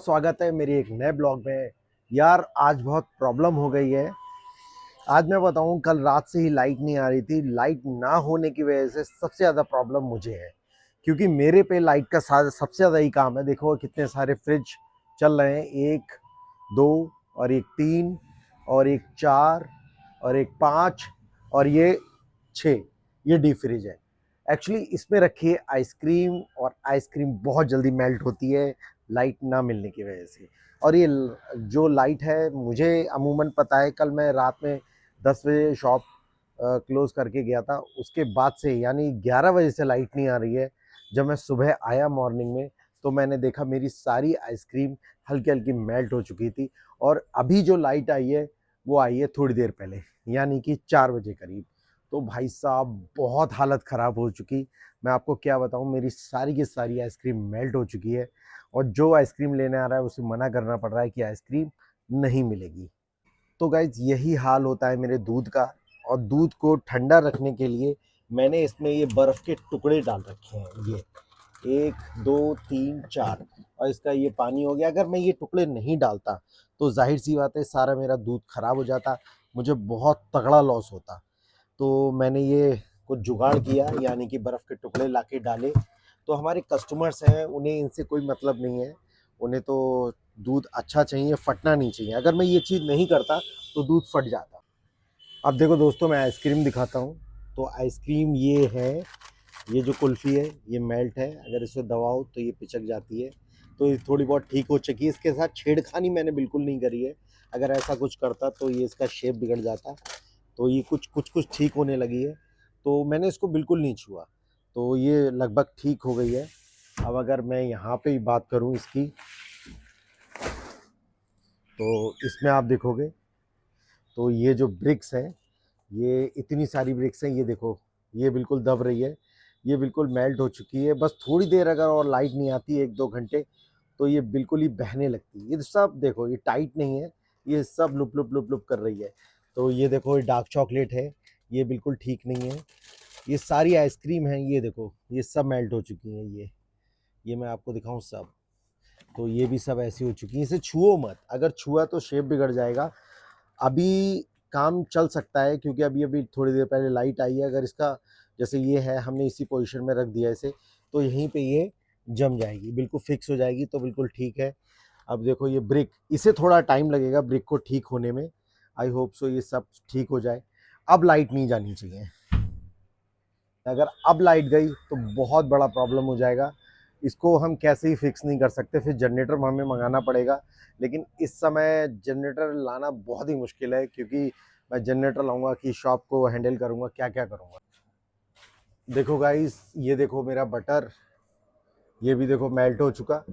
स्वागत है मेरी एक नए ब्लॉग में। यार आज बहुत प्रॉब्लम हो गई है। आज मैं बताऊं, कल रात से ही लाइट नहीं आ रही थी। लाइट ना होने की वजह से सबसे ज़्यादा प्रॉब्लम मुझे है, क्योंकि मेरे पे लाइट का सबसे ज़्यादा ही काम है। देखो कितने सारे फ्रिज चल रहे हैं, एक दो और एक तीन और एक चार और एक पाँच और ये छः, ये डीप फ्रिज है। एक्चुअली इसमें रखी है आइसक्रीम, और आइसक्रीम बहुत जल्दी मेल्ट होती है लाइट ना मिलने की वजह से। और ये जो लाइट है, मुझे अमूमन पता है, कल मैं रात में 10 बजे शॉप क्लोज़ करके गया था। उसके बाद से यानी 11 बजे से लाइट नहीं आ रही है। जब मैं सुबह आया मॉर्निंग में, तो मैंने देखा मेरी सारी आइसक्रीम हल्की-हल्की मेल्ट हो चुकी थी। और अभी जो लाइट आई है, वो आई है थोड़ी देर पहले, यानी कि 4 बजे करीब। तो भाई साहब बहुत हालत ख़राब हो चुकी। मैं आपको क्या बताऊँ, मेरी सारी की सारी आइसक्रीम मेल्ट हो चुकी है। और जो आइसक्रीम लेने आ रहा है उसे मना करना पड़ रहा है कि आइसक्रीम नहीं मिलेगी। तो गाइज़ यही हाल होता है मेरे दूध का। और दूध को ठंडा रखने के लिए मैंने इसमें ये बर्फ़ के टुकड़े डाल रखे हैं। ये 1 2 3 4 और इसका ये पानी हो गया। अगर मैं ये टुकड़े नहीं डालता तो ज़ाहिर सी बात है सारा मेरा दूध ख़राब हो जाता, मुझे बहुत तगड़ा लॉस होता। तो मैंने ये कुछ जुगाड़ किया, यानी कि बर्फ़ के टुकड़े लाके डाले। तो हमारे कस्टमर्स हैं, उन्हें इनसे कोई मतलब नहीं है। उन्हें तो दूध अच्छा चाहिए, फटना नहीं चाहिए। अगर मैं ये चीज़ नहीं करता तो दूध फट जाता। अब देखो दोस्तों, मैं आइसक्रीम दिखाता हूँ। तो आइसक्रीम ये है, ये जो कुल्फ़ी है ये मेल्ट है। अगर इसे दबाओ तो ये पिचक जाती है। तो ये थोड़ी बहुत ठीक हो चुकी है। इसके साथ छेड़खानी मैंने बिल्कुल नहीं करी है। अगर ऐसा कुछ करता तो ये इसका शेप बिगड़ जाता। तो ये कुछ ठीक होने लगी है। तो मैंने इसको बिल्कुल नहीं छुआ, तो ये लगभग ठीक हो गई है। अब अगर मैं यहाँ पे ही बात करूँ इसकी, तो इसमें आप देखोगे तो ये जो ब्रिक्स हैं, ये इतनी सारी ब्रिक्स हैं, ये देखो ये बिल्कुल दब रही है। ये बिल्कुल मेल्ट हो चुकी है। बस थोड़ी देर अगर और लाइट नहीं आती 1-2 घंटे, तो ये बिल्कुल ही बहने लगती है। ये सब देखो, ये टाइट नहीं है, ये सब लुप लुप लुप लुप कर रही है। तो ये देखो ये डार्क चॉकलेट है, ये बिल्कुल ठीक नहीं है। ये सारी आइसक्रीम है, ये देखो ये सब मेल्ट हो चुकी हैं। ये मैं आपको दिखाऊं सब, तो ये भी सब ऐसी हो चुकी हैं। इसे छुओ मत, अगर छुआ तो शेप बिगड़ जाएगा। अभी काम चल सकता है, क्योंकि अभी अभी थोड़ी देर पहले लाइट आई है। अगर इसका जैसे ये है, हमने इसी पोजीशन में रख दिया इसे, तो यहीं पे ये जम जाएगी, बिल्कुल फिक्स हो जाएगी। तो बिल्कुल ठीक है। अब देखो ये ब्रिक, इसे थोड़ा टाइम लगेगा ब्रिक को ठीक होने में। आई होप सो ये सब ठीक हो जाए। अब लाइट नहीं जानी चाहिए। अगर अब लाइट गई तो बहुत बड़ा प्रॉब्लम हो जाएगा। इसको हम कैसे ही फिक्स नहीं कर सकते, फिर जनरेटर हमें मंगाना पड़ेगा। लेकिन इस समय जनरेटर लाना बहुत ही मुश्किल है, क्योंकि मैं जनरेटर लाऊंगा कि शॉप को हैंडल करूंगा, क्या क्या करूंगा। देखो गाइस, ये देखो मेरा बटर, ये भी देखो मेल्ट हो चुका।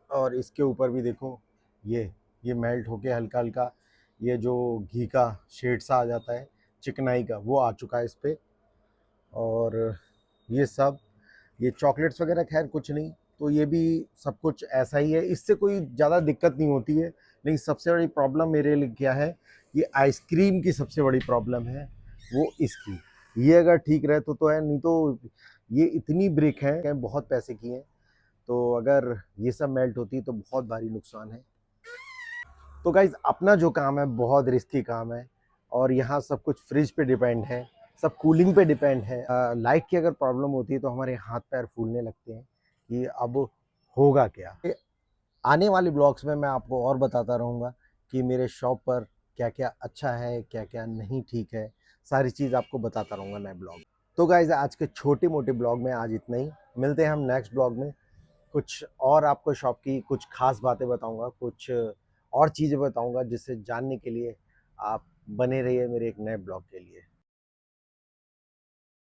और इसके ऊपर भी देखो, ये मेल्ट होके हल्का हल्का ये जो घी का शेड सा आ जाता है, चिकनाई का, वो आ चुका है इस पर। और ये सब, ये चॉकलेट्स वगैरह खैर कुछ नहीं। तो ये भी सब कुछ ऐसा ही है, इससे कोई ज़्यादा दिक्कत नहीं होती है। लेकिन सबसे बड़ी प्रॉब्लम मेरे लिए क्या है, ये आइसक्रीम की सबसे बड़ी प्रॉब्लम है, वो इसकी। ये अगर ठीक रहे तो है, नहीं तो ये इतनी ब्रिक है, बहुत पैसे की हैं। तो अगर ये सब मेल्ट होती तो बहुत भारी नुकसान है। तो गाइज़ अपना जो काम है बहुत रिस्की काम है। और यहाँ सब कुछ फ्रिज पे डिपेंड है, सब कूलिंग पे डिपेंड है। लाइट की अगर प्रॉब्लम होती है तो हमारे हाथ पैर फूलने लगते हैं कि अब होगा क्या। आने वाले ब्लॉग्स में मैं आपको और बताता रहूँगा कि मेरे शॉप पर क्या क्या अच्छा है, क्या क्या नहीं ठीक है। सारी चीज़ आपको बताता रहूँगा नए ब्लॉग। तो गाइज़ आज के छोटे मोटे ब्लॉग में आज इतना ही। मिलते हैं हम नेक्स्ट ब्लॉग में। कुछ और आपको शॉप की कुछ खास बातें बताऊंगा, कुछ और चीज़ें बताऊंगा, जिससे जानने के लिए आप बने रहिए मेरे एक नए ब्लॉग के लिए।